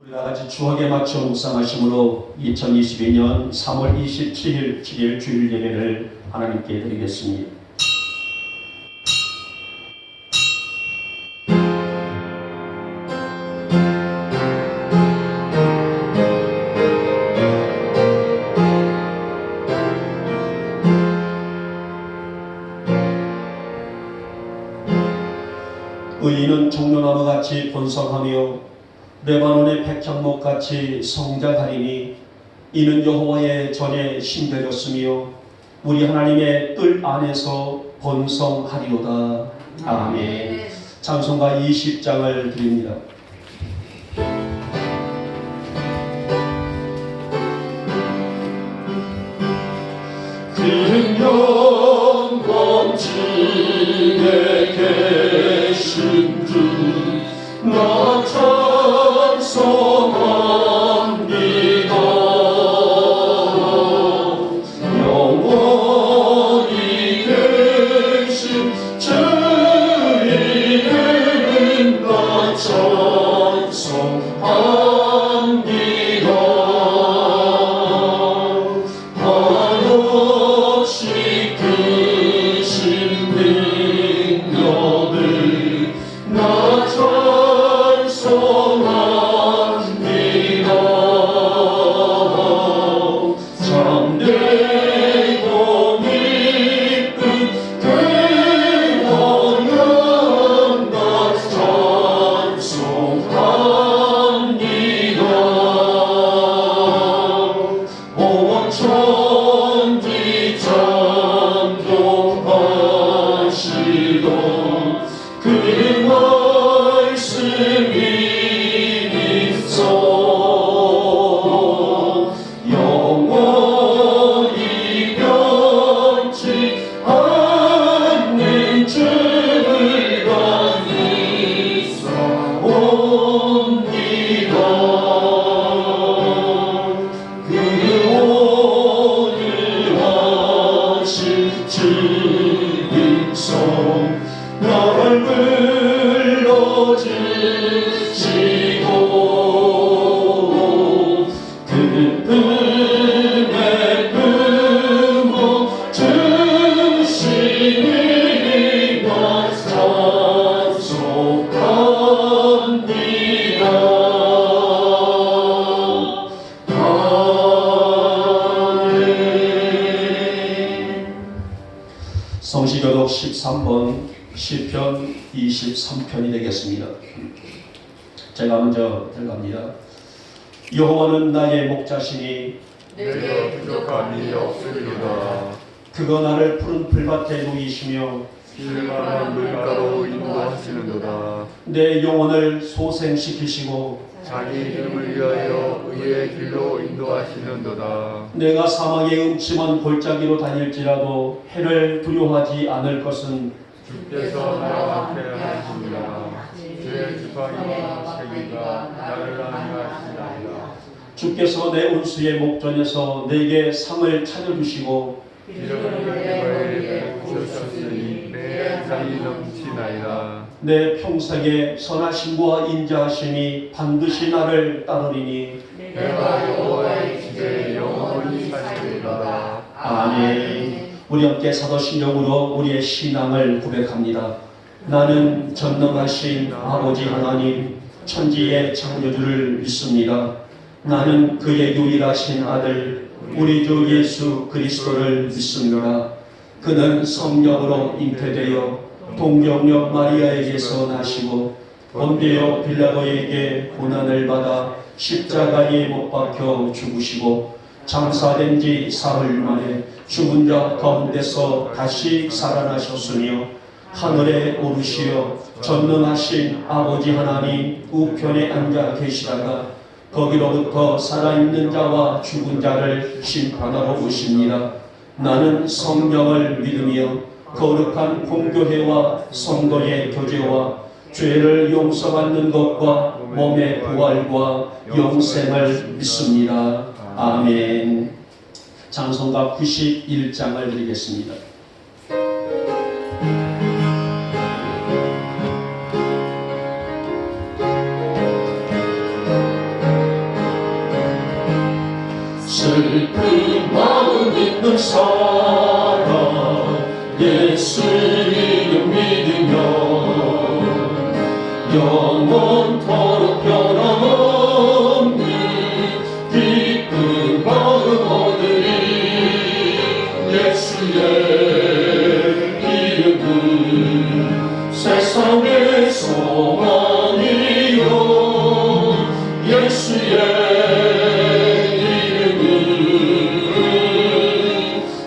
우리가 같이 추억에 맞춰 묵상하심으로 2022년 3월 27일 7일 주일 예배를 하나님께 드리겠습니다. 의인은 종려나무같이 번성하며 레바논의 백향목같이 성장하리니 이는 여호와의 전에 심겨졌으며 우리 하나님의 뜰 안에서 번성하리로다. 아멘. 찬송가 20장을 드립니다. 그 영광 중에 계신 주 나 찬송합니다. 영원히 계신 주의 이름 나 찬송합니다. 한없이 크신 능력을 나 잠들고 깊은 그 영원 나 찬송합니다. 온 천지 창조하시던 그 말씀이 있어 영원히 변치 않는 주를 믿사옵니다. 그 오늘 하신 진리성 나를 불러주시고 그 품에 품어 주시니 나 찬송합니다. 아멘. 성시교독 13번 시편 23편이 되겠습니다. 제가 먼저 들어갑니다. 여호와는 나의 목자시니 내게 부족함이 없으리로다. 그가 나를 푸른 풀밭에 누이시며 쉴만한 물가로 인도하시는도다. 내 영혼을 소생시키시고 자기 이름을 위하여 의의 길로 인도하시는도다. 내가 사망의 음침한 골짜기로 다닐지라도 해를 두려워하지 않을 것은 주께서 나와 함께 하시니라. 주의 지팡이와 채기가 나를 안위하시나이다. 주께서 내 운수의 목전에서 내게 상을 차려주시고 기름을 내 머리에 부으셨으니 내 안상이 넘치나이다. 내 평생에 선하심과 인자하심이 반드시 나를 따르리니 내가 여호와의 집에 영원히 살리리로다. 아멘. 우리 함께 사도신경으로 우리의 신앙을 고백합니다. 나는 전능하신 아버지 하나님 천지의 창조주를 믿습니다. 나는 그의 유일하신 아들 우리 주 예수 그리스도를 믿습니다. 그는 성령으로 잉태되어 동정녀 마리아에게서 나시고 본디오 빌라도에게 고난을 받아 십자가에 못 박혀 죽으시고 장사된 지 사흘 만에 죽은 자 가운데서 다시 살아나셨으며 하늘에 오르시어 전능하신 아버지 하나님 우편에 앉아 계시다가 거기로부터 살아있는 자와 죽은 자를 심판하러 오십니다. 나는 성령을 믿으며 거룩한 공교회와 성도의 교제와 죄를 용서받는 것과 몸의 부활과 영생을 믿습니다. 아멘. 찬송가 91장을 드리겠습니다. 슬픈 마음 있는 사람 예수 이름 믿으며 영원토록 변함없는 기쁜 마음 얻으리. 예수의 이름은 세상의 소망이요 예수의 이름은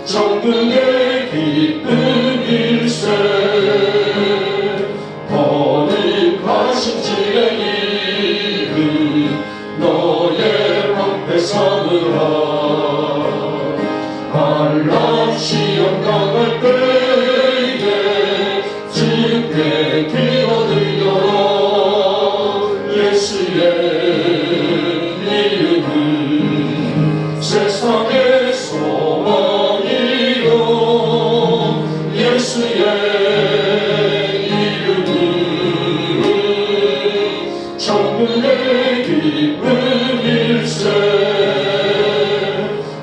정금의 기쁨일세. 거룩하신 주의 이름 너의 방패 삼으라. 환난 시험 당할 때에 주께 기도드려라. 예수의 이름은 세상의 소망이요 예수의 이름은 천국의 기쁨일세.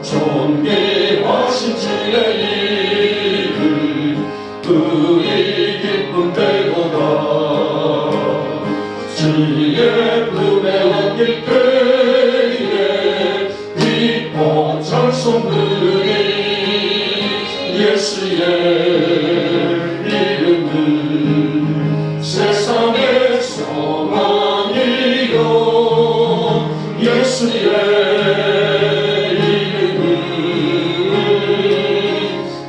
존귀하신 주의 이름 우리 기쁨 되도다. 주의 품에 안길 때에 기뻐 찬송 부르리. 예수의 이름은 세상의 소망이요 예수의 이름은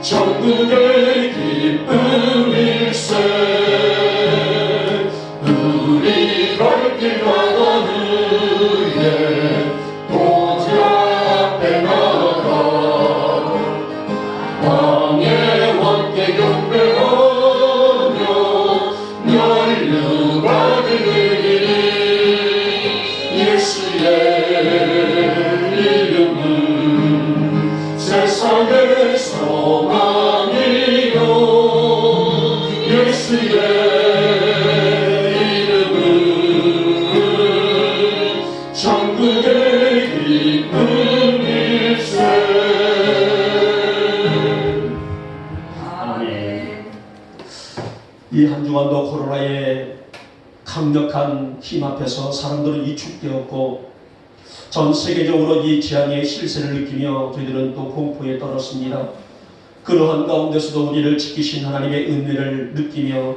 천국의 기쁨일세. 우리 갈 길 가는 후에 보좌 앞에 나가 왕의 왕께 경배하며 연루받으리. 예수의 이름은 세상의 소망이요 예수의 이름은 천국의 기쁨일세. 아멘. 이 한 주간도 코로나의 강력한 힘 앞에서 사람들은 위축되었고 전 세계적으로 이 재앙의 실세를 느끼며 저희들은 또 공포에 떨었습니다. 그러한 가운데서도 우리를 지키신 하나님의 은혜를 느끼며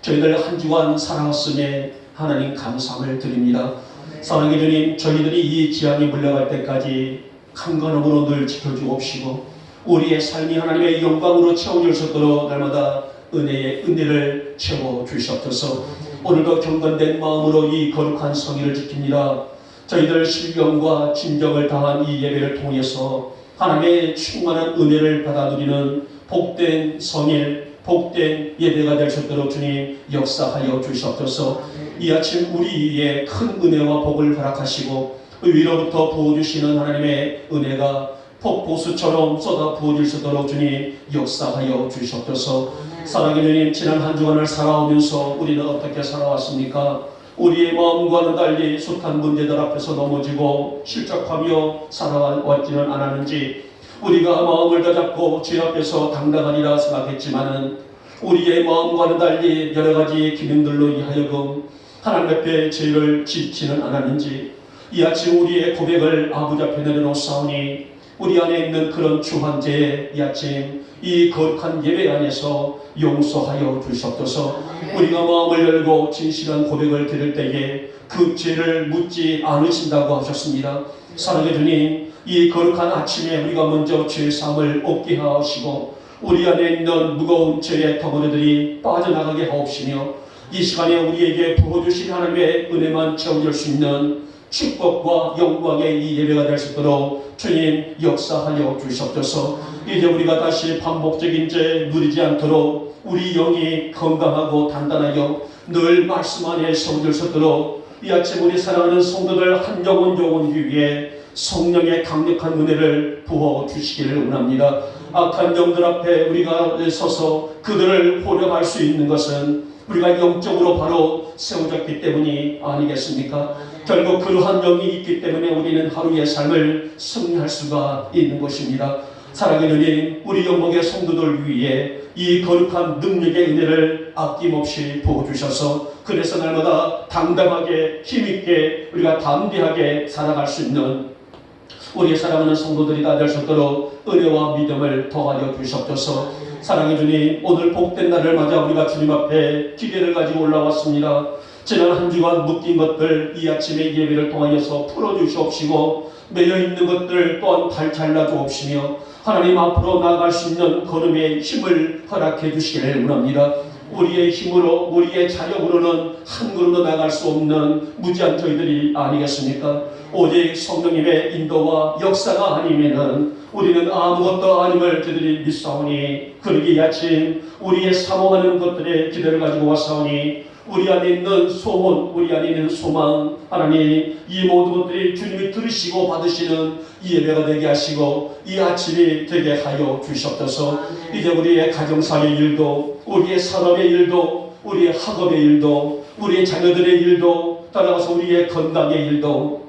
저희들 한 주간 살아왔음에 하나님 감사함을 드립니다. 사랑의 주님, 저희들이 이 재앙이 물러갈 때까지 강건함으로 늘 지켜주옵시고 우리의 삶이 하나님의 영광으로 채워질 수 있도록 날마다 은혜를 채워주시옵소서. 오늘도 경건된 마음으로 이 거룩한 성의를 지킵니다. 저희들 신령과 진정을 다한 이 예배를 통해서 하나님의 충만한 은혜를 받아 누리는 복된 성일, 복된 예배가 될 수 있도록 주님 역사하여 주시옵소서. 이 아침 우리 위에 큰 은혜와 복을 허락하시고 위로부터 부어주시는 하나님의 은혜가 폭포수처럼 쏟아 부어질 수 있도록 주님 역사하여 주시옵소서. 사랑의 주님, 지난 한 주간을 살아오면서 우리는 어떻게 살아왔습니까? 우리의 마음과는 달리 숱한 문제들 앞에서 넘어지고 실족하며 살아왔지는 않았는지 우리가 마음을 다잡고 주의 앞에서 당당하리라 생각했지만은 우리의 마음과는 달리 여러 가지 기능들로 인하여금 하나님 앞에 죄를 짓지는 않았는지 이 아침 우리의 고백을 아버지 앞에 내려놓사오니 우리 안에 있는 그런 주한 죄에 이 아침 이 거룩한 예배 안에서 용서하여 주시옵소서. 우리가 마음을 열고 진실한 고백을 드릴 때에 그 죄를 묻지 않으신다고 하셨습니다. 사랑의 주님, 이 거룩한 아침에 우리가 먼저 죄의 사함을 얻게 하시고 우리 안에 있는 무거운 죄의 덩어리들이 빠져나가게 하옵시며 이 시간에 우리에게 부어주신 하나님의 은혜만 채워질 수 있는 축복과 영광의 이 예배가 될 수 있도록 주님 역사하여 주시옵소서. 이제 우리가 다시 반복적인 죄 누리지 않도록 우리 영이 건강하고 단단하여 늘 말씀 안에 세워질 수 있도록 이 아침 우리 사랑하는 성도들 한 영혼 위에 성령의 강력한 은혜를 부어 주시기를 원합니다. 악한 영들 앞에 우리가 서서 그들을 호령할 수 있는 것은 우리가 영적으로 바로 세워졌기 때문이 아니겠습니까? 결국 그러한 영이 있기 때문에 우리는 하루의 삶을 승리할 수가 있는 것입니다. 사랑하는 주님, 우리 영목의 성도들 위해 이 거룩한 능력의 은혜를 아낌없이 부어주셔서 그래서 날마다 당당하게 힘있게 우리가 담대하게 살아갈 수 있는 우리의 사랑하는 성도들이 다 될 수 있도록 은혜와 믿음을 더하여 주시옵소서. 사랑해 주님, 오늘 복된 날을 맞아 우리가 주님 앞에 기대를 가지고 올라왔습니다. 지난 한 주간 묶인 것들 이 아침에 예배를 통하여서 풀어주시옵시고 매여있는 것들 또한 발잘라 주옵시며 하나님 앞으로 나아갈 수 있는 걸음의 힘을 허락해 주시기를 원합니다. 우리의 힘으로 우리의 자력으로는 한 걸음도 나갈 수 없는 무지한 저희들이 아니겠습니까? 오직 성령님의 인도와 역사가 아니면은 우리는 아무것도 아님을 저희들이 믿사오니 그러기 이 아침 우리의 사모하는 것들의 기대를 가지고 왔사오니 우리 안에 있는 소원, 우리 안에 있는 소망, 하나님 이 모든 것들이 주님이 들으시고 받으시는 이 예배가 되게 하시고 이 아침이 되게 하여 주시옵소서. 이제 우리의 가정사의 일도, 우리의 산업의 일도, 우리의 학업의 일도, 우리의 자녀들의 일도, 따라가서 우리의 건강의 일도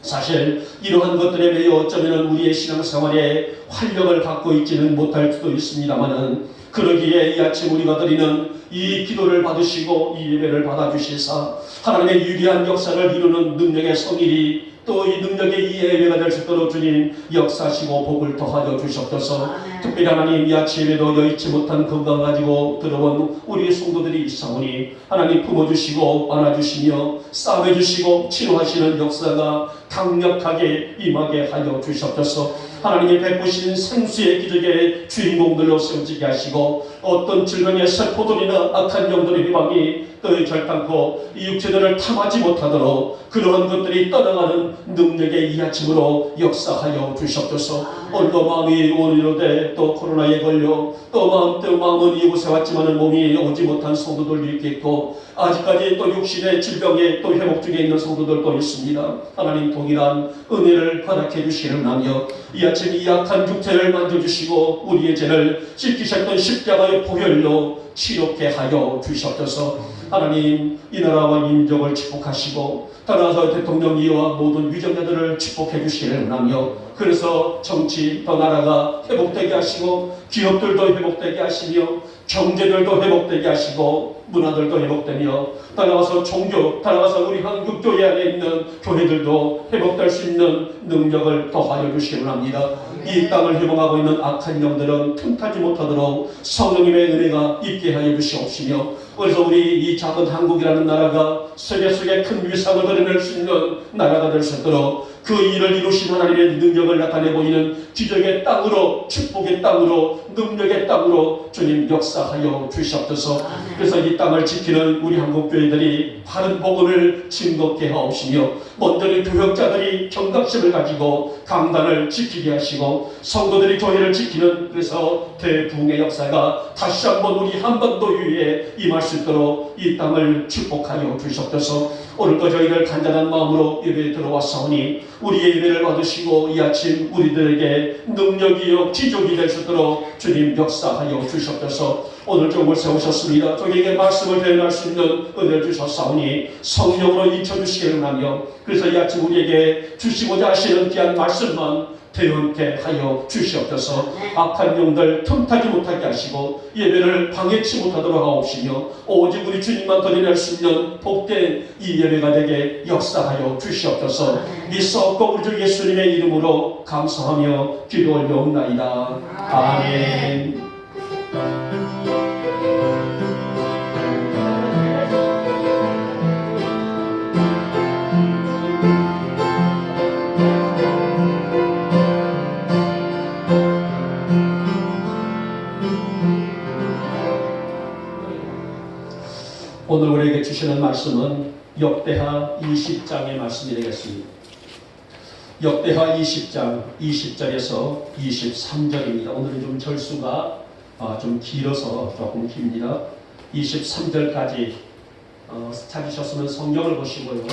사실 이러한 것들에 매여 어쩌면 우리의 신앙생활에 활력을 갖고 있지는 못할 수도 있습니다만은 그러기에 이 아침 우리가 드리는 이 기도를 받으시고 이 예배를 받아주시사 하나님의 유리한 역사를 이루는 능력의 성일이 또 이 능력의 이 예배가 될 수 있도록 주님 역사하시고 복을 더하여 주시옵소서. 특별히 하나님 이 아침에도 여의치 못한 건강 가지고 들어온 우리 성도들이 있사오니 하나님 품어주시고 안아주시며 싸매주시고 치료하시는 역사가 강력하게 임하게 하여 주시옵소서. 하나님이 베푸신 생수의 기적의 주인공들로 세워지게 하시고 어떤 질병의 세포들이나 악한 영들의 비방이 너희 결단코 이 육체들을 탐하지 못하도록 그러한 것들이 떠나가는 능력의 이 아침으로 역사하여 주시옵소서. 오늘도 마음이 오늘로되 또 코로나에 걸려 또 마음은 이곳에 왔지만 몸이 오지 못한 성도들도 있겠고 아직까지 또 육신의 질병에 또 회복 중에 있는 성도들도 있습니다. 하나님 동일한 은혜를 허락해 주시기를 하며 이 아침 이 약한 육체를 만져주시고 우리의 죄를 씻기셨던 십자가의 보혈로 치료케 하여 주시옵소서. 하나님 이 나라와 민족을 축복하시고 따라서 대통령이와 모든 위정자들을 축복해 주시기를 원하며 그래서 정치 또 나라가 회복되게 하시고 기업들도 회복되게 하시며 경제들도 회복되게 하시고 문화들도 회복되며 따라가서 종교 따라가서 우리 한국 교회 안에 있는 교회들도 회복될 수 있는 능력을 더하여 주시기 원합니다. 이 땅을 회복하고 있는 악한 영들은 틈타지 못하도록 성령님의 은혜가 있게 하여 주시옵시며 그래서 우리 이 작은 한국이라는 나라가 세계 속에 큰 위상을 드러낼 수 있는 나라가 될 수 있도록 그 일을 이루신 하나님의 능력을 나타내 보이는 기적의 땅으로 축복의 땅으로 능력의 땅으로 주님 역사하여 주시옵소서. 그래서 이 땅을 지키는 우리 한국교회들이 바른 복음을 증거케 하옵시며 먼저는 교역자들이 경각심을 가지고 강단을 지키게 하시고 성도들이 교회를 지키는 그래서 대부흥의 역사가 다시 한번 우리 한반도 위에 임할 수 있도록 이 땅을 축복하여 주시옵소서. 오늘도 저희를 간절한 마음으로 예배에 들어왔사오니 우리의 예배를 받으시고 이 아침 우리들에게 능력이요 기적이 될 수 있도록 주님 역사하여 주시옵소서. 오늘 종을 세우셨습니다. 저에게 말씀을 대행할 수 있는 은혜를 주셨사오니 성령으로 잊혀주시기를 하며 그래서 이 아침 우리에게 주시고자 하시는 귀한 말씀만 대언케 하여 주시옵소서. 악한 영들 틈타지 못하게 하시고 예배를 방해치 못하도록 하옵시며 오직 우리 주님만 드러낼 수 있는 복된 이 예배가 되게 역사하여 주시옵소서. 믿사옵고 우리 주 예수님의 이름으로 감사하며 기도 올려옵나이다. 아멘. 오늘 우리에게 주시는 말씀은 역대하 20장의 말씀이 되겠습니다. 역대하 20장 20절에서 23절입니다. 오늘은 좀 절수가 좀 길어서 조금 깁니다. 23절까지 찾으셨으면 성경을 보시고요.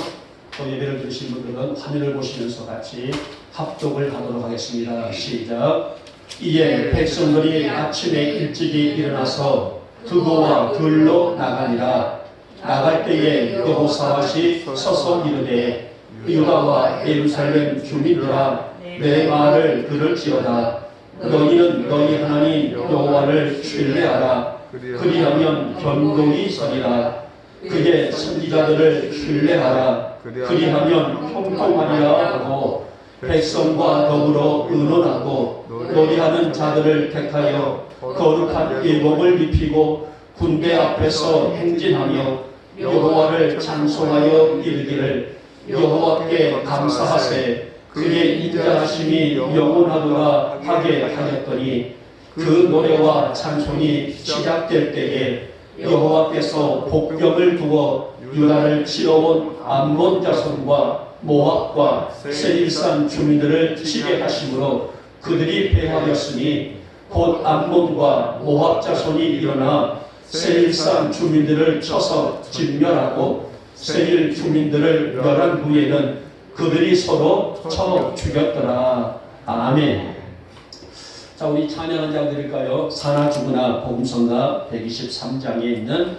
또 예배를 들으신 분들은 화면을 보시면서 같이 합독을 하도록 하겠습니다. 시작. 이에 백성들이 아침에 일찍이 일어나서 두고와 들로 나가니라. 나갈 때에 여호사밧이 서서 이르되 유다와 예루살렘 주민들아 내 말을 들을지어다. 너희는 너희 하나님 여호와를 신뢰하라. 그리하면 견고히 서리라. 그의 선지자들을 신뢰하라. 그리하면 형통하리라 하고 백성과 더불어 의논하고 노래하는 자들을 택하여 거룩한 예복을 입히고 군대 앞에서 행진하며 여호와를 찬송하여 이르기를 여호와께 감사하세. 그의 인자하심이 영원하도다 하게 하였더니 그 노래와 찬송이 시작될 때에 여호와께서 복병을 두어 유다를 치러온 암몬 자손과 모압과 세일산 주민들을 치게 하심으로 그들이 패하였으니 곧 암몬과 모압 자손이 일어나 세일산 주민들을 쳐서 진멸하고 세일 주민들을 멸한 후에는 그들이 서로 쳐 죽였더라. 아멘. 자, 우리 찬양한 장 드릴까요? 사나 죽으나 복음성가 123장에 있는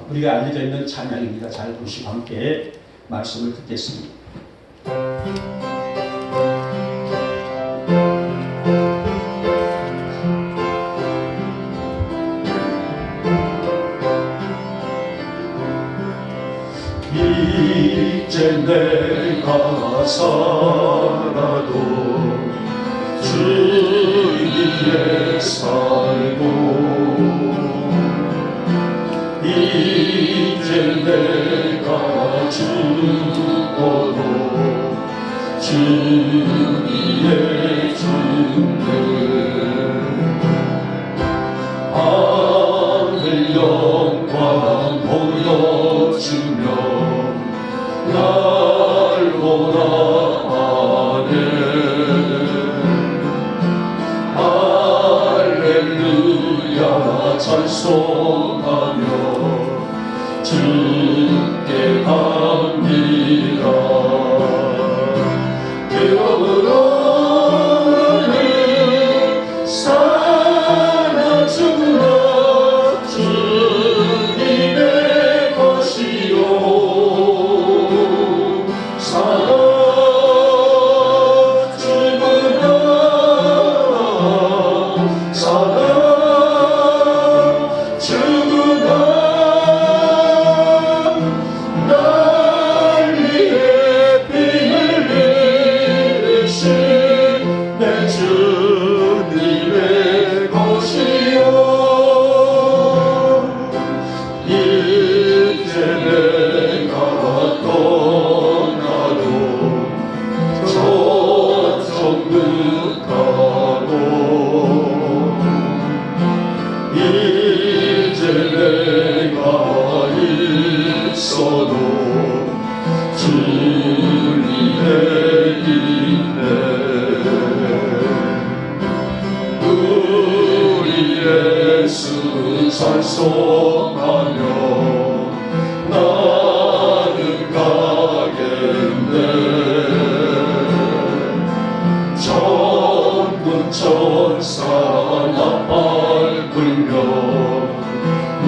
우리가 알려져 있는 찬양입니다. 잘 보시고 함께 말씀을 듣겠습니다. 이제 내가 살아도 주 위에 살고 이제 내가 죽어도 주 위에 죽네. 하늘 영광 보여주며 날 보라하네. 할렐루야 찬송하며 주께 갑니다. 사나 죽으나 주님의 것이요 사나 죽으나 사나 죽으나 날 위해 피 흘리신 내 주님의 것이요 이제 내가 떠나도 저정득하고 이제 내가 있어도 주님의 있네. 우리 예수 찬송하며 나는 가겠네. 천군 천사 나팔 불며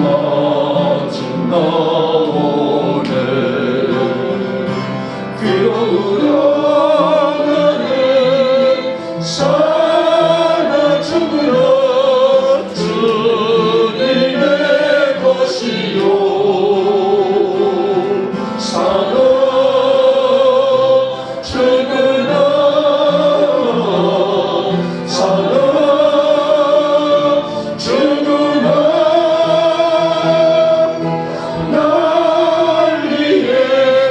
마중 나오네. 귀여우라 나는 사나 죽으라 주님의 것이요 사나 죽으나 사나 죽으나 날 위해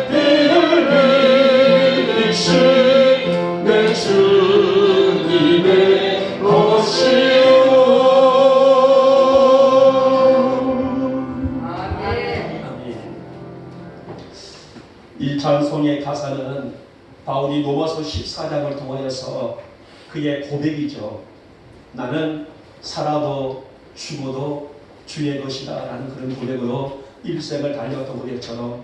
피 흘리신 내 주님의 것이요. 이 찬송의 가사는 바울이 로마서 14장을 통하여서 그의 고백이죠. 나는 살아도 죽어도 주의 것이다 라는 그런 고백으로 일생을 달려왔던 고백처럼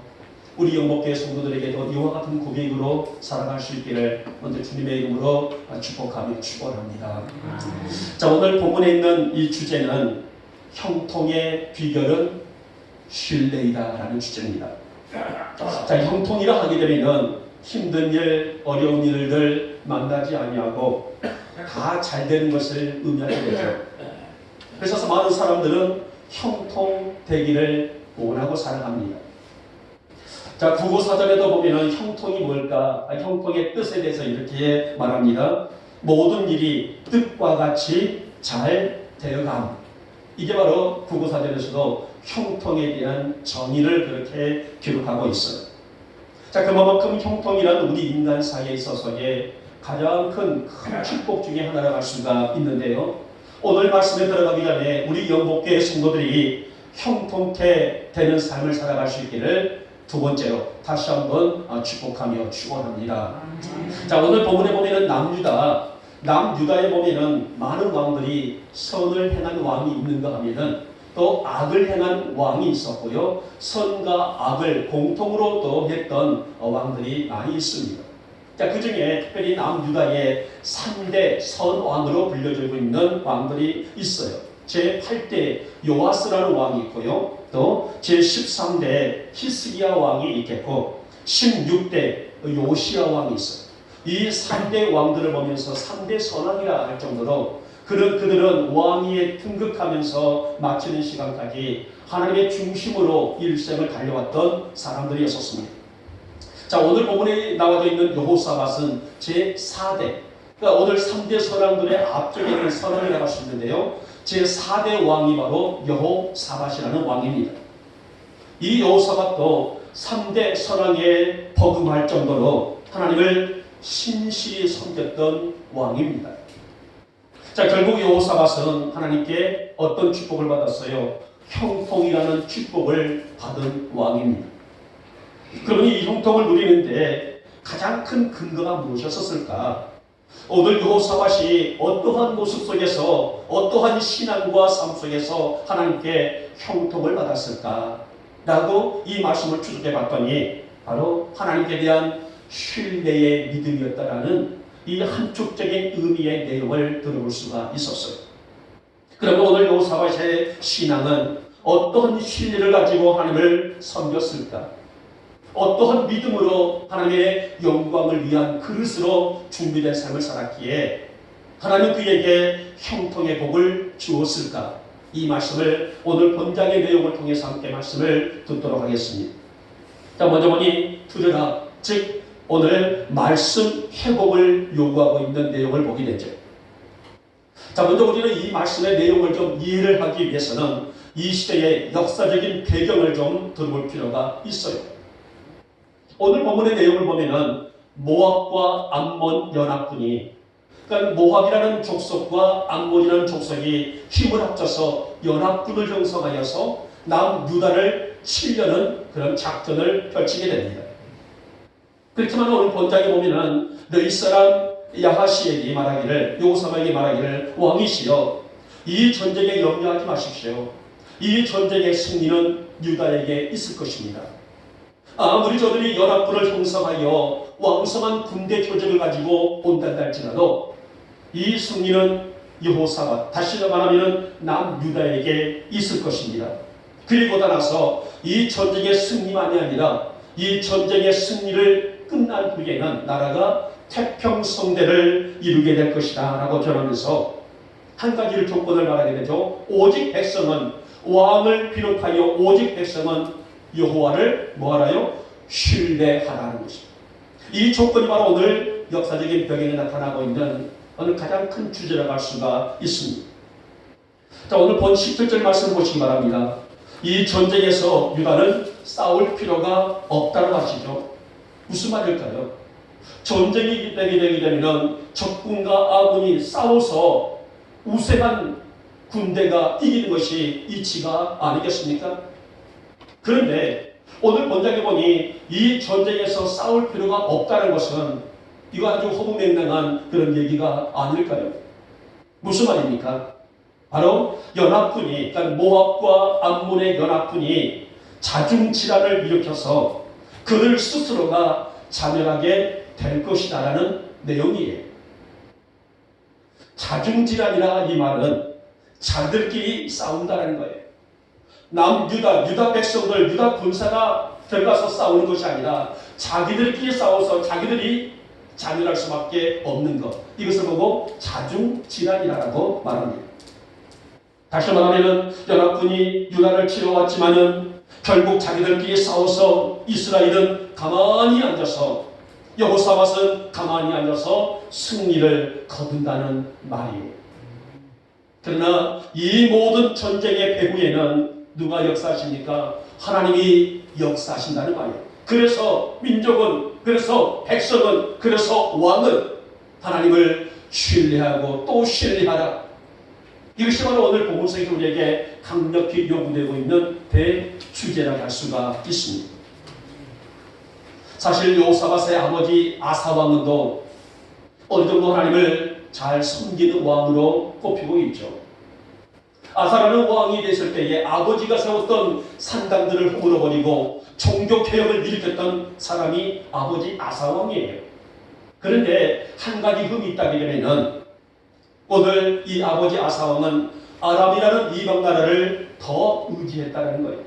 우리 영목교회 성도들에게도 이와 같은 고백으로 살아갈 수 있기를 먼저 주님의 이름으로 축복하며 축원합니다. 자, 오늘 본문에 있는 이 주제는 형통의 비결은 신뢰이다 라는 주제입니다. 자, 형통이라 하게 되면 힘든 일, 어려운 일들 만나지 아니하고 다 잘 되는 것을 의미하게 되죠. 그래서 많은 사람들은 형통되기를 원하고 살아갑니다. 자, 국어사전에도 보면은 형통이 뭘까? 형통의 뜻에 대해서 이렇게 말합니다. 모든 일이 뜻과 같이 잘 되어감. 이게 바로 국어사전에서도 형통에 대한 정의를 그렇게 기록하고 있어요. 자, 그만큼 형통이란 우리 인간 사이에 있어서의 가장 큰 축복 중에 하나라고 할 수가 있는데요. 오늘 말씀에 들어가기 전에 우리 영복교회 성도들이 형통케 되는 삶을 살아갈 수 있기를 두 번째로 다시 한번 축복하며 축원합니다. 자, 오늘 본문에 보면은 남유다에 보면은 많은 왕들이 선을 행한 왕이 있는가 하면은 또 악을 행한 왕이 있었고요. 선과 악을 공통으로 또 했던 왕들이 많이 있습니다. 자, 그 중에 특별히 남유다의 3대 선왕으로 불려지고 있는 왕들이 있어요. 제8대 요아스라는 왕이 있고요. 또 제13대 히스기야 왕이 있겠고 16대 요시야 왕이 있어요. 이 3대 왕들을 보면서 3대 선왕이라 할 정도로 그들은 왕위에 등극하면서 마치는 시간까지 하나님의 중심으로 일생을 달려왔던 사람들이었습니다. 자, 오늘 본문에 나와져 있는 여호사밧은 제4대, 그러니까 오늘 3대 선왕들의 앞쪽에 있는 선왕이라고 할 수 있는데요. 제4대 왕이 바로 여호사밧이라는 왕입니다. 이 여호사밧도 3대 선왕에 버금할 정도로 하나님을 신실히 섬겼던 왕입니다. 자, 결국 여호사밧은 하나님께 어떤 축복을 받았어요? 형통이라는 축복을 받은 왕입니다. 그러니 이 형통을 누리는데 가장 큰 근거가 무엇이었을까? 오늘 여호사밧이 어떠한 모습 속에서 어떠한 신앙과 삶 속에서 하나님께 형통을 받았을까? 라고 이 말씀을 추적해 봤더니 바로 하나님께 대한 신뢰의 믿음이었다라는 이 한쪽적인 의미의 내용을 들어볼 수가 있었어요. 그러면 오늘 여호사밧의 신앙은 어떠한 신뢰를 가지고 하나님을 섬겼을까? 어떠한 믿음으로 하나님의 영광을 위한 그릇으로 준비된 삶을 살았기에 하나님 그에게 형통의 복을 주었을까? 이 말씀을 오늘 본장의 내용을 통해서 함께 말씀을 듣도록 하겠습니다. 자, 먼저 보니 두려라, 즉 오늘 말씀 회복을 요구하고 있는 내용을 보게 되죠. 자, 먼저 우리는 이 말씀의 내용을 좀 이해를 하기 위해서는 이 시대의 역사적인 배경을 좀 들어볼 필요가 있어요. 오늘 본문의 내용을 보면은 모압과 암몬 연합군이, 그러니까 모압이라는 족속과 암몬이라는 족속이 힘을 합쳐서 연합군을 형성하여서 남유다를 치려는 그런 작전을 펼치게 됩니다. 그렇지만 오늘 본장에 보면은 너희 사람 야하시에게 말하기를, 여호사밧에게 말하기를, 왕이시여 이 전쟁에 염려하지 마십시오. 이 전쟁의 승리는 유다에게 있을 것입니다. 아무리 저들이 연합군을 형성하여 왕성한 군대 조직을 가지고 온단다 할지라도 이 승리는 여호사밧, 다시 말하면 남유다에게 있을 것입니다. 그리고 나서 이 전쟁의 승리만이 아니라 이 전쟁의 승리를 끝난 후에는 나라가 태평성대를 이루게 될 것이다 라고 전하면서 한 가지를 조건을 말하게 되죠. 오직 백성은, 왕을 비롯하여 오직 백성은 여호와를 뭐하라요? 신뢰하라는 것입니다. 이 조건이 바로 오늘 역사적인 배경에 나타나고 있는 어느 가장 큰 주제라고 할 수가 있습니다. 자, 오늘 본 17절 말씀 보시기 바랍니다. 이 전쟁에서 유다는 싸울 필요가 없다고 하시죠. 무슨 말일까요? 전쟁이 되게 되면 적군과 아군이 싸워서 우세한 군대가 이기는 것이 이치가 아니겠습니까? 그런데 오늘 본장에 보니 이 전쟁에서 싸울 필요가 없다는 것은 이거 아주 허무맹랑한 그런 얘기가 아닐까요? 무슨 말입니까? 바로 연합군이, 그러니까 모압과 암몬의 연합군이 자중질환을 일으켜서 그들 스스로가 자멸하게 될 것이다라는 내용이에요. 자중질환이라 이 말은 자들끼리 싸운다는 거예요. 유다 백성들, 유다 군사가 들어가서 싸우는 것이 아니라 자기들끼리 싸워서 자기들이 자멸할 수밖에 없는 것. 이것을 보고 자중질환이라고 말합니다. 다시 말하면 연합군이 유다를 치러왔지만은 결국 자기들끼리 싸워서 이스라엘은 가만히 앉아서, 여호사밧은 가만히 앉아서 승리를 거둔다는 말이에요. 그러나 이 모든 전쟁의 배후에는 누가 역사하십니까? 하나님이 역사하신다는 말이에요. 그래서 민족은, 그래서 백성은, 그래서 왕은 하나님을 신뢰하고 또 신뢰하라. 이것이 바로 오늘 본문에서 우리에게 강력히 요구되고 있는 대주제라고 할 수가 있습니다. 사실 여호사밧의 아버지 아사왕도 어느 정도 하나님을 잘 섬기는 왕으로 꼽히고 있죠. 아사라는 왕이 됐을 때에 아버지가 세웠던 산당들을 허물어버리고 종교개혁을 일으켰던 사람이 아버지 아사왕이에요. 그런데 한 가지 흠이 있다게 되면 오늘 이 아버지 아사왕은 아람이라는 이방 나라를 더 의지했다는 거예요.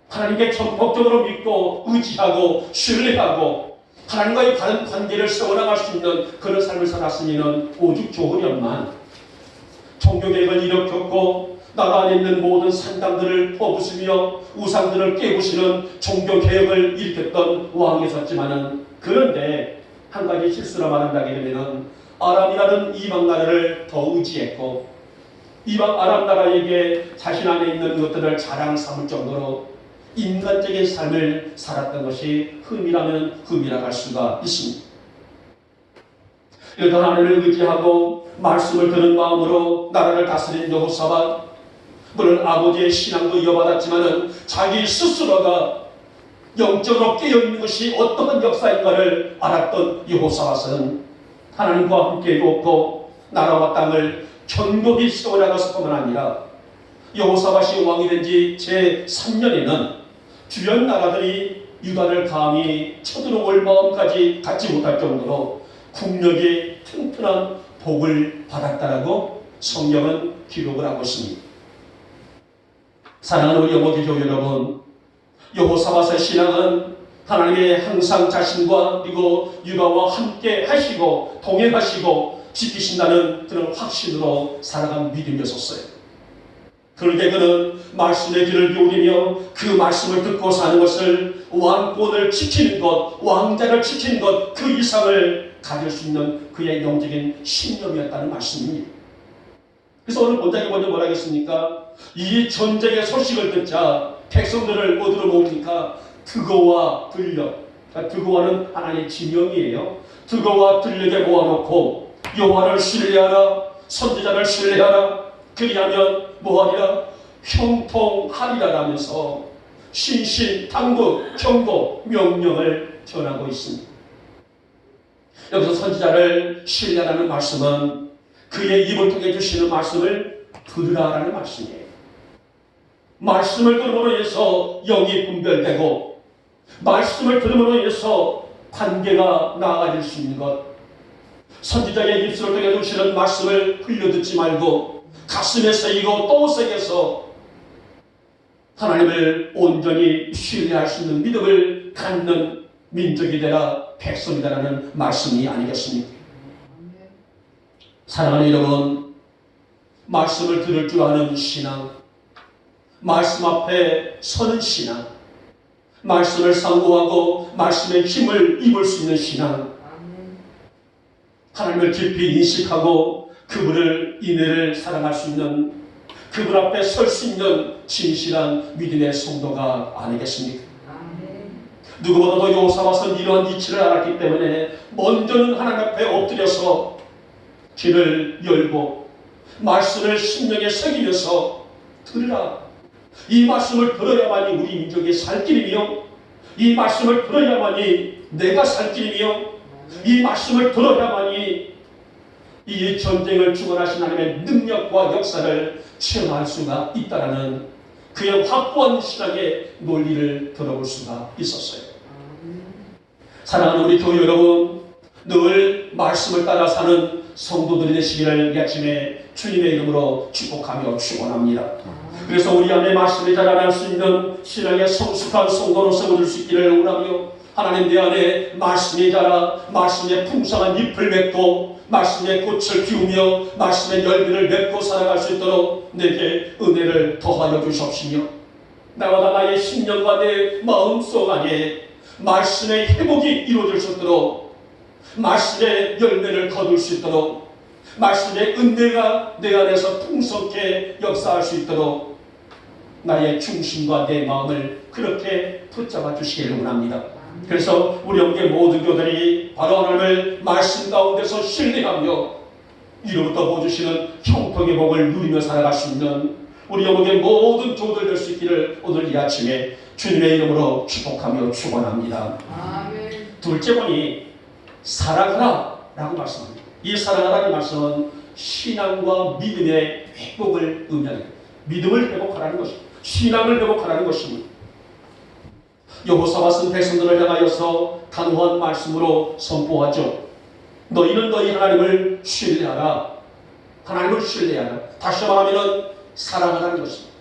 하나님께 전폭적으로 믿고 의지하고 신뢰하고 하나님과의 바른 관계를 세워나갈 수 있는 그런 삶을 살았으면 오죽 좋으련만 종교개혁을 일으켰고 나라 안에 있는 모든 산당들을 퍼부수며 우상들을 깨부시는 종교개혁을 일으켰던 왕이었지만은, 그런데 한 가지 실수로 말한다게 되면 아람이라는 이방 나라를 더 의지했고 이방 아람 나라에게 자신 안에 있는 것들을 자랑 삼을 정도로 인간적인 삶을 살았던 것이 흠이라면 흠이라고 할 수가 있습니다. 이렇게 하나님을 의지하고 말씀을 듣는 마음으로 나라를 다스린 여호사밧, 물론 아버지의 신앙도 이어받았지만 자기 스스로가 영적으로 깨어있는 것이 어떠한 역사인가를 알았던 여호사밧은 하나님과 함께 걷고 나라와 땅을 견고히 세워나갔을 뿐만 아니라 여호사밧이 왕이 된 지 제3년에는 주변 나라들이 유다를 감히 쳐들어올 마음까지 갖지 못할 정도로 국력이 튼튼한 복을 받았다라고 성경은 기록을 하고 있습니다. 사랑하는 우리 영어교조 여러분, 여호사밧의 신앙은 하나님의 항상 자신과 그리고 유다와 함께 하시고 동행하시고 지키신다는 그런 확신으로 살아간 믿음이었어요. 그런데 그는 말씀의 귀를 기울이며 그 말씀을 듣고 사는 것을 왕권을 지키는 것, 왕자를 지키는 것, 그 이상을 가질 수 있는 그의 영적인 신념이었다는 말씀입니다. 그래서 오늘 본장이 먼저 뭐라 하겠습니까? 이 전쟁의 소식을 듣자 백성들을 어디로 모읍니까? 드고와 들녘. 드고와는 하나님의 지명이에요. 드고와 들녘에 모아놓고 여호와를 신뢰하라, 선지자를 신뢰하라, 그리하면 뭐하리라? 형통하리라라면서 신신당부, 경고, 명령을 전하고 있습니다. 여기서 선지자를 신뢰하라는 말씀은 그의 입을 통해 주시는 말씀을 들으라라는 말씀이에요. 말씀을 들음으로 인해서 영이 분별되고 말씀을 들음으로 인해서 관계가 나아질 수 있는 것, 선지자의 입술을 통해 주시는 말씀을 흘려듣지 말고 가슴에 새기고 또 새겨서 하나님을 온전히 신뢰할 수 있는 믿음을 갖는 민족이 되라, 백성이 되라는 말씀이 아니겠습니까? 사랑하는 여러분, 말씀을 들을 줄 아는 신앙, 말씀 앞에 서는 신앙, 말씀을 상고하고 말씀의 힘을 입을 수 있는 신앙, 하나님을 깊이 인식하고 그분을 인애를 사랑할 수 있는, 그분 앞에 설 수 있는 진실한 믿음의 성도가 아니겠습니까? 누구보다도 여호사밧은 이러한 이치를 알았기 때문에 먼저는 하나님 앞에 엎드려서 귀를 열고 말씀을 심령에 새기면서 들으라. 이 말씀을 들어야만이 우리 민족의 살 길이며, 이 말씀을 들어야만이 내가 살 길이며, 이 말씀을 들어야만이 이 전쟁을 주관하신 하나님의 능력과 역사를 체험할 수가 있다라는 그의 확고한 신앙의 논리를 들어볼 수가 있었어요. 사랑하는 우리 교회 여러분, 늘 말씀을 따라 사는 성도들이 되시기를 이 아침에 주님의 이름으로 축복하며 축원합니다. 그래서 우리 안에 말씀이 자라날 수 있는 신앙의 성숙한 성도로 세워줄 수 있기를 원하며 하나님 내 안에 말씀이 자라 말씀의 풍성한 잎을 맺고 말씀의 꽃을 피우며 말씀의 열매를 맺고 살아갈 수 있도록 내게 은혜를 더하여 주시옵시며 나와 나의 심령과 내 마음속 안에 말씀의 회복이 이루어질 수 있도록 말씀의 열매를 거둘 수 있도록 말씀의 은혜가 내 안에서 풍성케 역사할 수 있도록 나의 중심과 내 마음을 그렇게 붙잡아 주시기를 원합니다. 그래서 우리 영계 모든 교들이 바로 하나님을 말씀 가운데서 신뢰하며 이로부터 보여주시는 형통의 복을 누리며 살아갈 수 있는 우리 영계 모든 교들 될 수 있기를 오늘 이 아침에 주님의 이름으로 축복하며 축원합니다. 아멘. 둘째 번이 사랑하라 라고 말씀합니다. 이 사랑하라는 말씀은 신앙과 믿음의 회복을 의미합니다. 믿음을 회복하라는 것입니다. 신앙을 회복하라는 것입니다. 여호사밧은 백성들을 향하여서 단호한 말씀으로 선포하죠. 너희는 너희 하나님을 신뢰하라. 하나님을 신뢰하라. 다시 말하면 사랑하라는 것입니다.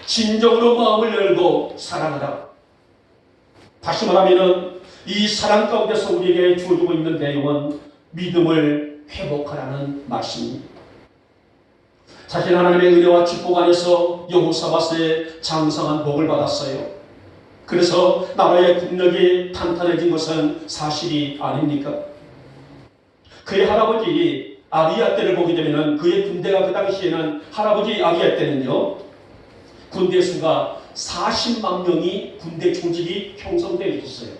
진정으로 마음을 열고 사랑하라. 다시 말하면 이 사랑 가운데서 우리에게 주어지고 있는 내용은 믿음을 회복하라는 말씀입니다. 자신 하나님의 은혜와 축복 안에서 여호사밧의 장성한 복을 받았어요. 그래서 나라의 국력이 탄탄해진 것은 사실이 아닙니까? 그의 할아버지 아비야 때를 보게 되면 그의 군대가 그 당시에는 할아버지 아비야 때는요 군대 수가 40만 명이 군대 조직이 형성되어 있었어요.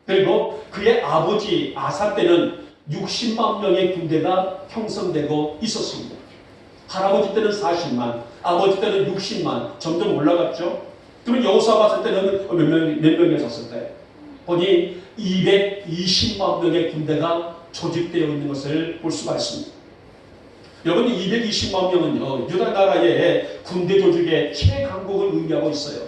그리고 그의 아버지 아사 때는 60만 명의 군대가 형성되고 있었습니다. 할아버지 때는 40만, 아버지 때는 60만, 점점 올라갔죠. 그러면 여호사밧 때는 몇 명이 있었을 때? 보니 220만 명의 군대가 조직되어 있는 것을 볼 수가 있습니다. 여러분 220만 명은요 유다 나라의 군대 조직의 최강국을 의미하고 있어요.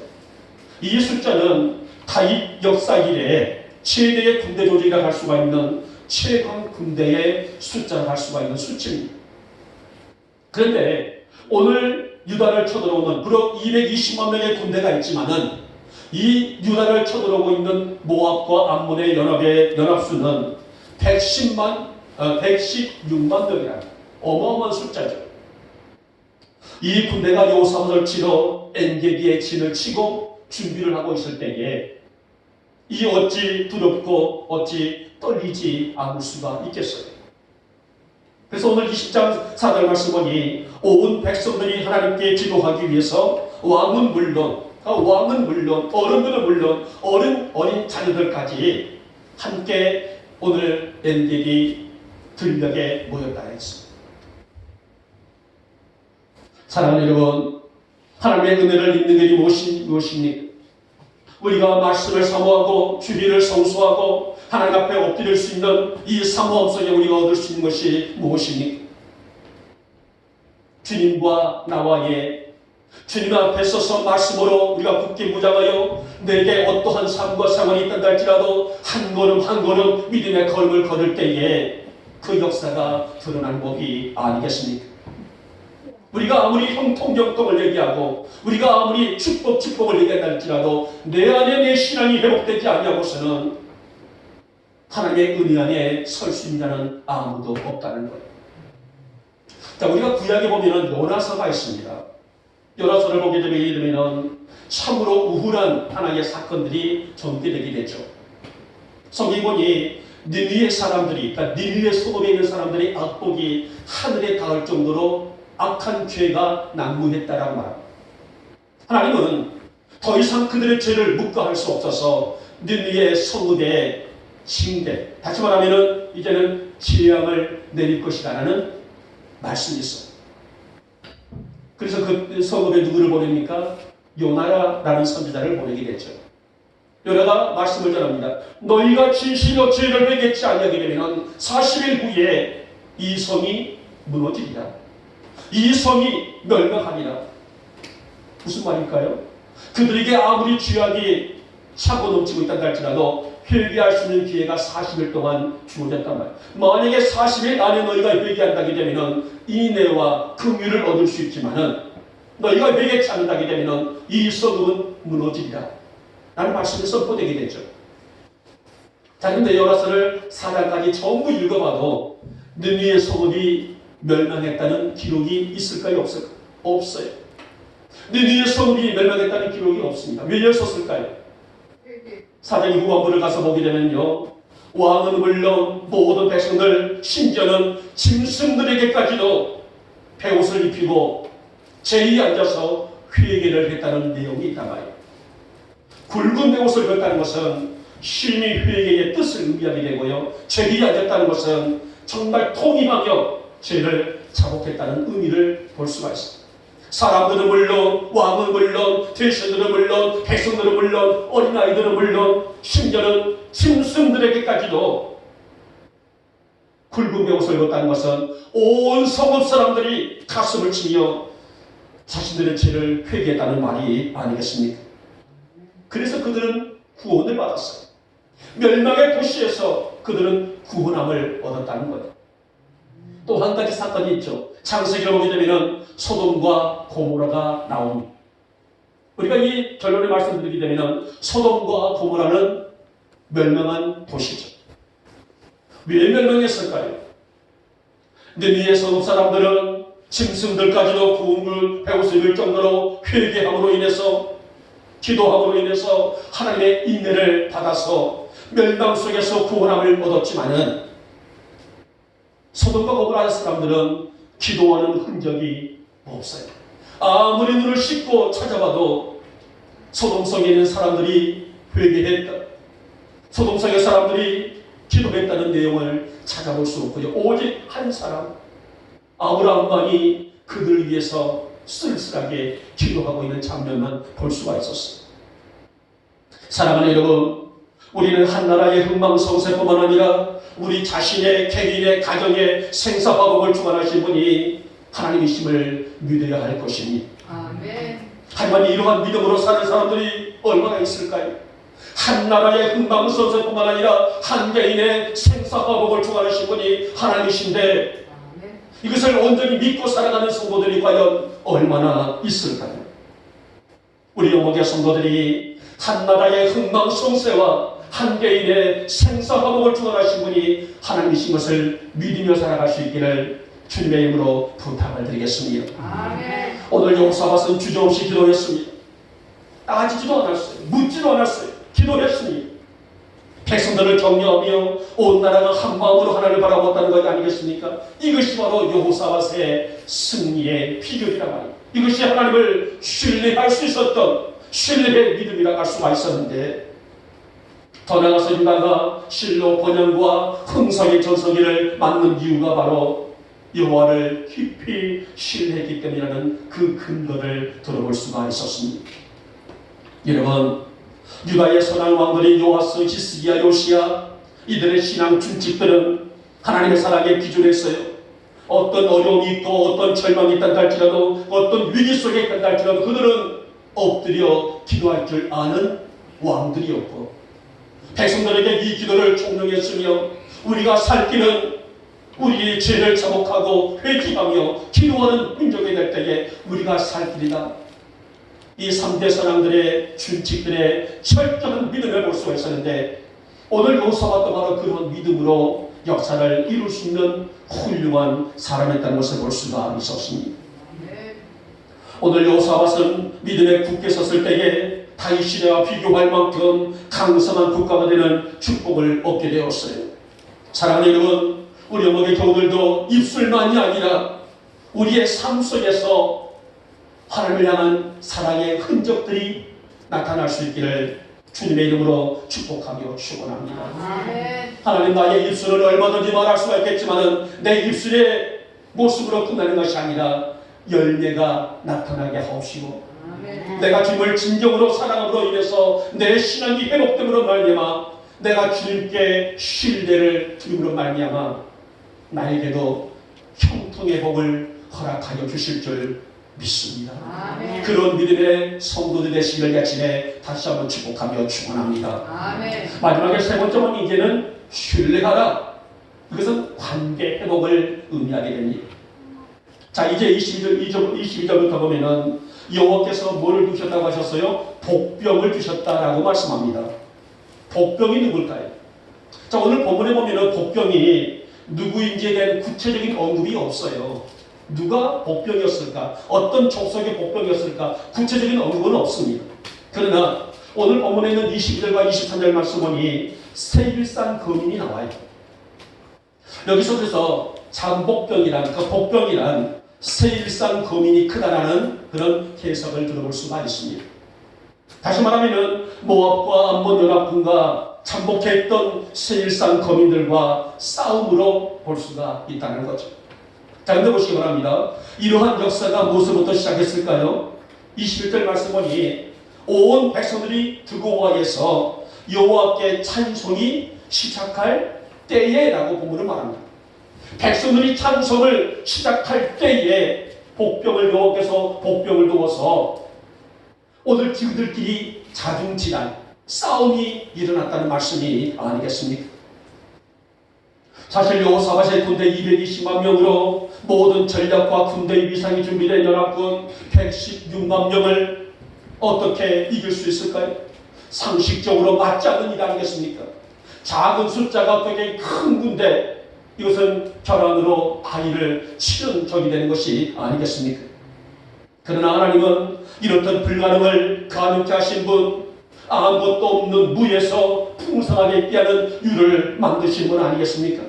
이 숫자는 다윗 역사 이래 최대의 군대 조직이라 할 수가 있는 최강 군대의 숫자를 할 수가 있는 수치입니다. 그런데 오늘 유다를 쳐들어오는 비록 220만 명의 군대가 있지만은 이 유다를 쳐들어오고 있는 모압과 암몬의 연합수는 116만 명이라는 어마어마한 숫자죠. 이 군대가 여호사밧을 치러 엔게디의 진을 치고 준비를 하고 있을 때에 이 어찌 두렵고 어찌 떨리지 않을 수가 있겠어요. 그래서 오늘 20장 4절 말씀 보니 온 백성들이 하나님께 기도하기 위해서 왕은 물론 어른들은 물론 어린 자녀들까지 함께 오늘 엔게디 들녘에 모였다 했습니다. 사랑하는 여러분, 하나님의 은혜를 입는 것이 무엇입니까? 우리가 말씀을 사모하고 주의를 성수하고 하나님 앞에 엎드릴 수 있는 이 사모함 속에 우리가 얻을 수 있는 것이 무엇입니까? 주님과 나와의 주님 앞에 서서 말씀으로 우리가 굳게 무장하여 내게 어떠한 삶과 상황이 있다 할지라도 한 걸음 한 걸음 믿음의 걸음을 걸을 때에 그 역사가 드러난 법이 아니겠습니까? 우리가 아무리 형통경통을 얘기하고 우리가 아무리 축복을 얘기한다 할지라도 내 안에 내 신앙이 회복되지 아니하고서는 하나님의 은혜 안에 설 수 있는 자는 아무도 없다는 거예요. 자, 우리가 구약에 보면은 요나서가 있습니다. 요나서를 보게 되면 참으로 우울한 하나의 사건들이 전개되게 되죠. 성경에 보니 니느웨 사람들이, 그러니까 니느웨 소돔에 있는 사람들의 악복이 하늘에 닿을 정도로 악한 죄가 난무했다라고 말합니다. 하나님은 더 이상 그들의 죄를 묵과할 수 없어서 니느웨 성읍에 징대, 다시 말하면 이제는 재앙을 내릴 것이라는 말씀이 있어요. 그래서 그 성읍에 누구를 보냅니까? 요나라는 선지자를 보내게 되죠. 요나가 말씀을 전합니다. 너희가 진실로 죄를 회개치 아니하게 되면 40일 후에 이 성이 무너지리라. 이 성이 멸망하리라. 무슨 말일까요? 그들에게 아무리 죄악이 차고 넘치고 있다 할지라도 회개할 수 있는 기회가 40일 동안 주어졌단 말이에요. 만약에 40일 안에 너희가 회개한다게 되면 인내와 긍휼을 얻을 수 있지만은 너희가 회개치 않는다게 되면 이 성읍은 무너지리라 라는 말씀이 선포되게 되죠. 자, 근데 여호와서를 4장까지 전부 읽어봐도 느니의 성읍이 멸망했다는 기록이 있을까요? 없을까요? 없어요. 느니의 성읍이 멸망했다는 기록이 없습니다. 왜 없었을까요? 4장 후반부를 가서 보게 되면요, 왕은 물론 모든 백성들, 심지어는 짐승들에게까지도 베옷을 입히고 제이 앉아서 회개를 했다는 내용이 있다가요. 굵은 베옷을 입었다는 것은 심히 회개의 뜻을 의미하게 되고요, 제이 앉았다는 것은 정말 통임하며 죄를 자복했다는 의미를 볼 수가 있습니다. 사람들은 물론, 왕은 물론, 대신들은 물론, 백성들은 물론, 어린아이들은 물론, 심지어는 짐승들에게까지도 굵은 베옷을 입었다는 것은 온 성읍 사람들이 가슴을 치며 자신들의 죄를 회개했다는 말이 아니겠습니까? 그래서 그들은 구원을 받았어요. 멸망의 도시에서 그들은 구원함을 얻었다는 거예요. 또 한 가지 사건이 있죠. 창세기를 보게 되면 소돔과 고모라가 나옵니다. 우리가 이 결론을 말씀드리게 되면 소돔과 고모라는 멸망한 도시죠. 왜 멸망했을까요? 느니의 성읍 사람들은 짐승들까지도 구음을 베옷을 입을 정도로 회개함으로 인해서, 기도함으로 인해서 하나님의 인내를 받아서 멸망 속에서 구원함을 얻었지만은, 소돔과 고모라 사람들은 기도하는 흔적이 없어요. 아무리 눈을 씻고 찾아봐도 소돔성에 있는 사람들이 회개했다, 소돔성의 사람들이 기도했다는 내용을 찾아볼 수 없고요. 오직 한 사람, 아브라함만이 그들을 위해서 쓸쓸하게 기도하고 있는 장면만 볼 수가 있었어요. 사랑하는 여러분, 우리는 한 나라의 흥망성쇠뿐만 아니라 우리 자신의 개인의 가정의 생사화복을 주관하신 분이 하나님이심을 믿어야 할 것입니다. 아멘. 하지만 이러한 믿음으로 사는 사람들이 얼마나 있을까요? 한 나라의 흥망성쇠뿐만 아니라 한 개인의 생사화복을 주관하신 분이 하나님이신데, 이것을 온전히 믿고 살아가는 성도들이 과연 얼마나 있을까요? 우리 영목의 성도들이 한 나라의 흥망성쇠와 한 개인의 생사화복을 주관하신 분이 하나님이신 것을 믿으며 살아갈 수 있기를 주님의 이름으로 부탁을 드리겠습니다. 아멘. 오늘 여호사밧은 주저없이 기도했습니다. 따지지도 않았어요. 묻지도 않았어요. 기도했습니다. 백성들을 격려하며 온 나라가 한 마음으로 하나님을 바라보았다는 것 아니겠습니까? 이것이 바로 여호사밧의 승리의 비결이란 말이에요. 이것이 하나님을 신뢰할 수 있었던 신뢰의 믿음이라고 할 수가 있었는데, 더 나아가서 유다가 실로 번영과 흥성의 전성기를 맞는 이유가 바로 여호와를 깊이 신뢰했기 때문이라는 그 근거를 들어볼 수가 있었습니다. 여러분, 유다의 선한 왕들인 요아스, 히스기야, 요시야, 이들의 신앙 준칙들은 하나님의 사랑에 기준했어요. 어떤 어려움이 있고 어떤 절망이 있다 할지라도, 어떤 위기 속에 있다 할지라도 그들은 엎드려 기도할 줄 아는 왕들이었고, 백성들에게 이 기도를 총명했으며, 우리가 살 길은 우리의 죄를 자복하고 회개하며 기도하는 민족이 될 때에 우리가 살 길이다. 이 3대 선왕들의 준칙들의 철저한 믿음을 볼 수가 있었는데, 오늘 여호사밧도 바로 그런 믿음으로 역사를 이룰 수 있는 훌륭한 사람이었다는 것을 볼 수가 있었습니다. 오늘 여호사밧은 믿음에 굳게 섰을 때에 다윗 시대와 비교할 만큼 강성한 국가가 되는 축복을 얻게 되었어요. 사랑하는 여러분, 우리 어머니 교우들도 입술만이 아니라 우리의 삶 속에서 하나님을 향한 사랑의 흔적들이 나타날 수 있기를 주님의 이름으로 축복하며 축원합니다. 아멘. 하나님, 나의 입술은 얼마든지 말할 수가 있겠지만 내 입술의 모습으로 끝나는 것이 아니라 열매가 나타나게 하옵시고, 아멘. 내가 주님을 진정으로 사랑함으로 인해서 내 신앙이 회복됨으로 말미암아 내가 주님께 신뢰를 드림으로 말미암아 나에게도 형통의 복을 허락하여 주실 줄 믿습니다. 아멘. 그런 믿음의 성도들 되시기를 아침에 다시 한번 축복하며 축원합니다. 아멘. 마지막에 세 번째는 이제는 신뢰하라. 이것은 관계 회복을 의미하게 됩니다. 자, 이제 22절부터 보면은 여호와께서 뭐를 주셨다고 하셨어요? 복병을 주셨다라고 말씀합니다. 복병이 누굴까요? 자, 오늘 본문에 보면은 복병이 누구인지에 대한 구체적인 언급이 없어요. 누가 복병이었을까? 어떤 족속의 복병이었을까? 구체적인 언급은 없습니다. 그러나 오늘 본문에 있는 22절과 23절 말씀 보니 세일산 거민이 나와요. 여기서 그래서 잠복병이란, 그 복병이란 세일산 거민이 크다라는 그런 해석을 들어볼 수가 있습니다. 다시 말하면 모압과 암몬 연합군과 잠복했던 세일산 거민들과 싸움으로 볼 수가 있다는 거죠. 자, 근데 보시기 바랍니다. 이러한 역사가 무엇부터 시작했을까요? 21절 말씀 보니 온 백성들이 두고와에서 여호와께 찬송이 시작할 때에 라고 본문을 말합니다. 백성들이 찬송을 시작할 때에 복병을 여호와께서 복병을 두어서 오늘 그들끼리 자중질환 싸움이 일어났다는 말씀이 아니겠습니까? 사실 여호사밧의 군대 220만 명으로 모든 전략과 군대의 위상이 준비된 연합군 116만 명을 어떻게 이길 수 있을까요? 상식적으로 맞지 않는 일 아니겠습니까? 작은 숫자가 되게 큰 군대, 이것은 결함으로 아이를 치는 적이 되는 것이 아니겠습니까? 그러나 하나님은 이렇던 불가능을 가능케 하신 분, 아무것도 없는 무에서 풍성하게 있게 하는 유를 만드신 분 아니겠습니까?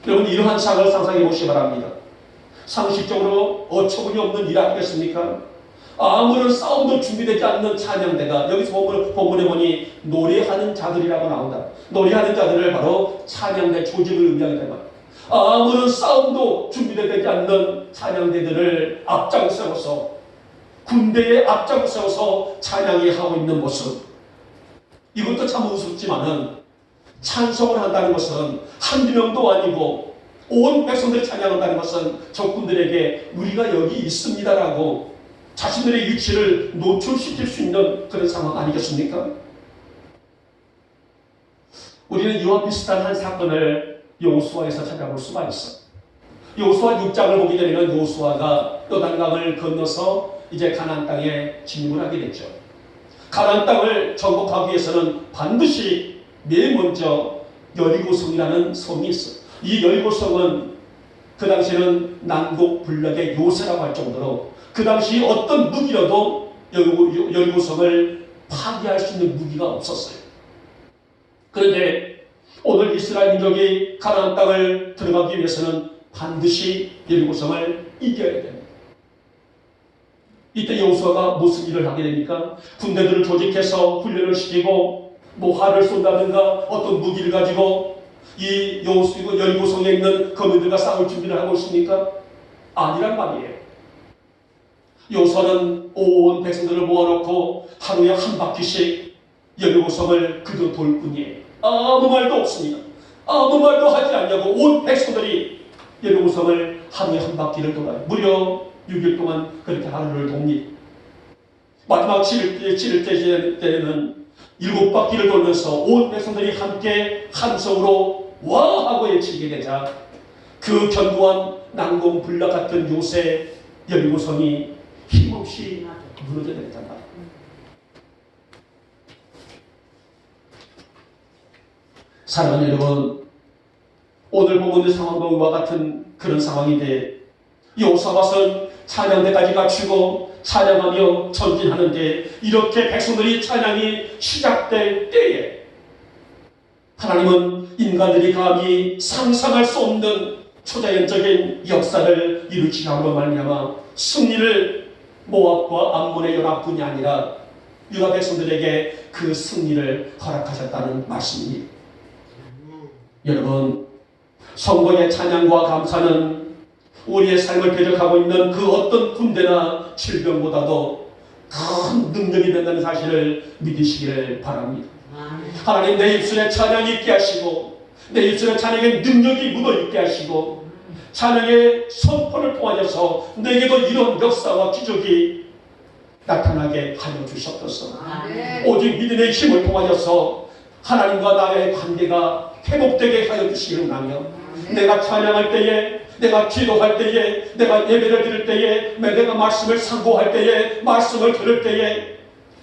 여러분, 이러한 상을 상상해 보시기 바랍니다. 상식적으로 어처구니 없는 일 아니겠습니까? 아무런 싸움도 준비되지 않는 찬양대가, 여기서 본문에 보니 노래하는 자들이라고 나온다. 노래하는 자들을 바로 찬양대 조직을 의미하게 됩니다. 아무런 싸움도 준비되지 않는 찬양대들을 앞장세워서, 군대에 앞장세워서 찬양이 하고 있는 모습, 이것도 참 우습지만은 찬송을 한다는 것은 한두 명도 아니고 온 백성들이 찬양한다는 것은 적군들에게 우리가 여기 있습니다라고 자신들의 위치를 노출시킬 수 있는 그런 상황 아니겠습니까? 우리는 이와 비슷한 한 사건을 여호수아에서 찾아볼 수가 있어. 여호수아 6장을 보게 되면 여호수아가 요단강을 건너서 이제 가나안 땅에 진군하게 됐죠. 가나안 땅을 정복하기 위해서는 반드시 맨 먼저 여리고성이라는 성이 있어. 이 여리고성은 그 당시에는 남국 블락의 요새라고 할 정도로 그 당시 어떤 무기라도 여리고성을 파괴할 수 있는 무기가 없었어요. 그런데 오늘 이스라엘 민족이 가나안 땅을 들어가기 위해서는 반드시 여리고성을 이겨야 됩니다. 이때 여호수아가 무슨 일을 하게 됩니까? 군대들을 조직해서 훈련을 시키고 활을 쏜다든가 어떤 무기를 가지고 이 여리고성에 있는 거민들과 싸울 준비를 하고 있습니까? 아니란 말이에요. 여호수아는 온 백성들을 모아놓고 하루에 한 바퀴씩 여리고성을 그저 돌 뿐이에요. 아무 말도 없습니다. 아무 말도 하지 않냐고 온 백성들이 여리고성을 하루에 한 바퀴를 돌아요. 무려 6일 동안 그렇게 하루를 돕니다. 마지막 7일 때는 7바퀴를 돌면서 온 백성들이 함께 함성으로 와 하고 외치게 되자 그 견고한 난공 불락 같은 요새 여리고성이 힘없이 무너져 내렸단 말이에요. 사랑하는 여러분, 오늘 보는 상황과 같은 그런 상황인데 여호사밧은 찬양대까지 갖추고 찬양하며 전진하는데 이렇게 백성들이 찬양이 시작될 때에 하나님은 인간들이 감히 상상할 수 없는 초자연적인 역사를 이루시함으로 말미암아 승리를 모압과 암몬의 연합군이 아니라 유다 백성들에게 그 승리를 허락하셨다는 말씀입니다. 여러분, 성도의 찬양과 감사는 우리의 삶을 대적하고 있는 그 어떤 군대나 질병보다도 큰 능력이 된다는 사실을 믿으시기를 바랍니다. 하나님, 내 입술에 찬양이 있게 하시고 내 입술에 찬양의 능력이 묻어있게 하시고 찬양의 선포를 통하여서 내게도 이런 역사와 기적이 나타나게 하여 주셨소서. 오직 믿음의 힘을 통하여서 하나님과 나의 관계가 회복되게 하여 주시기를 원하며 내가 찬양할 때에, 내가 기도할 때에, 내가 예배를 드릴 때에, 내가 말씀을 상고할 때에, 말씀을 들을 때에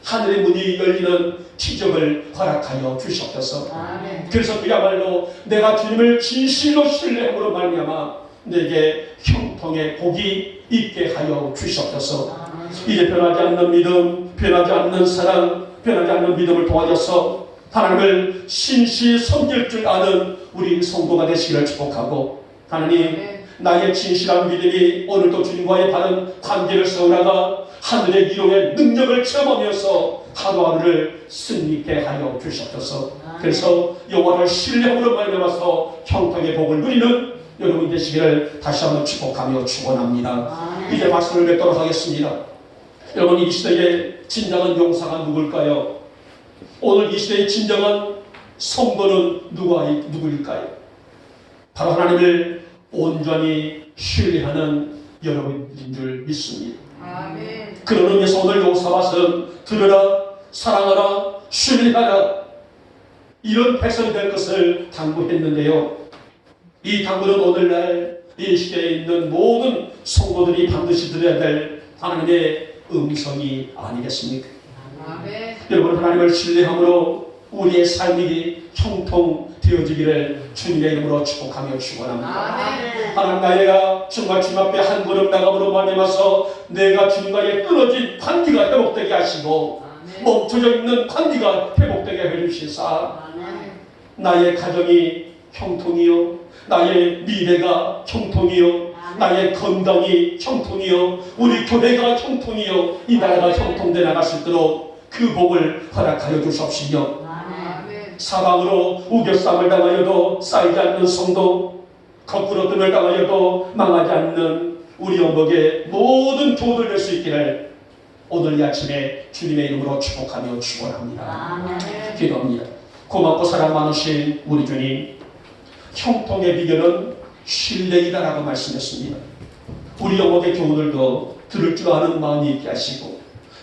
하늘의 문이 열리는 기적을 허락하여 주시옵소서. 아멘. 그래서 그야말로 내가 주님을 진실로 신뢰함으로 말미암아 내게 형통의 복이 있게 하여 주시옵소서. 이제 변하지 않는 믿음, 변하지 않는 사랑, 변하지 않는 믿음을 도와줘서 하나님을 신시 섬길 줄 아는 우리 성도가 되시기를 축복하고, 하나님 나의 진실한 믿음이 오늘도 주님과의 바른 관계를 세워나가 하늘의 기록의 능력을 체험하면서 하루하루를 승리케 하여 주시옵소서. 그래서 여호와를 신뢰함으로 말미암아서 형통의 복을 누리는 여러분 되시기를 다시 한번 축복하며 축원합니다. 이제 말씀을 맺도록 하겠습니다. 여러분, 이 시대의 진정한 용사가 누굴까요? 오늘 이 시대의 진정한 성도는 누구일까요? 바로 하나님을 온전히 신뢰하는 여러분인 줄 믿습니다. 아멘. 그런 의미에서 오늘 요사밭은 들으라, 사랑하라, 신뢰하라, 이런 백성이 될 것을 당부했는데요. 이 당부는 오늘날 이 시대에 있는 모든 성도들이 반드시 들어야 될 하나님의 음성이 아니겠습니까? 아멘. 여러분, 하나님을 신뢰함으로 우리의 삶이 형통되어지기를 주님의 이름으로 축복하며 축원합니다. 아멘. 하나님, 나이가 정말 주님 앞에 한 걸음 나감으로 말미암아서 내가 주님과의 끊어진 관계가 회복되게 하시고 멈춰져 있는 관계가 회복되게 해주시사 나의 가정이 형통이요, 나의 미래가 형통이요, 나의 건강이 형통이요, 우리 교회가 형통이요, 이 나라가 형통돼 나갈 수 있도록 그 복을 허락하여 주시옵시며, 아멘. 사방으로 우겨쌈을 당하여도 쌓이지 않는 성도, 거꾸로 등을 당하여도 망하지 않는 우리 영복의 모든 교우들 될 수 있기를 오늘 이 아침에 주님의 이름으로 축복하며 축원합니다. 기도합니다. 고맙고 사랑 많으신 우리 주님, 형통의 비결은 신뢰이다라고 말씀했습니다. 우리 영복의 교우들도 들을 줄 아는 마음이 있게 하시고